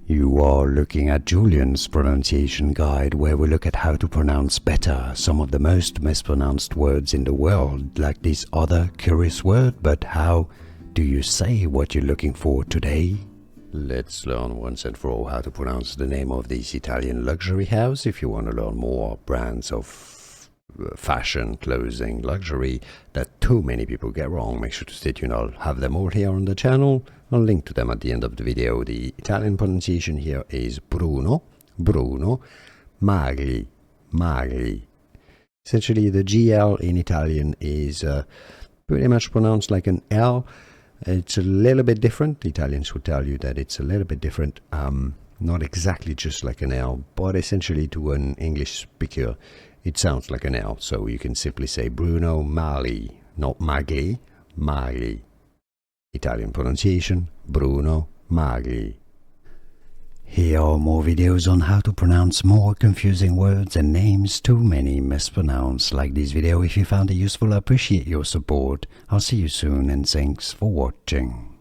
You are looking at Julian's pronunciation guide, where we look at how to pronounce better some of the most mispronounced words in the world, like this other curious word. But how do you say what you're looking for today? Let's learn once and for all how to pronounce the name of this Italian luxury house. If you want to learn more brands of fashion, clothing, luxury that too many people get wrong, make sure to stay tuned. I'll have them all here on the channel. I'll link to them at the end of the video. The Italian pronunciation here is Bruno, Magli, Magli. Essentially, the GL in Italian is pretty much pronounced like an L. It's a little bit different. The Italians will tell you that it's a little bit different. Not exactly just like an L, but essentially to an English speaker, it sounds like an L. So you can simply say Bruno Magli, not Magli, Magli. Italian pronunciation, Bruno Magli. Here are more videos on how to pronounce more confusing words and names too many mispronounced. Like this video if you found it useful. I appreciate your support. I'll see you soon and thanks for watching.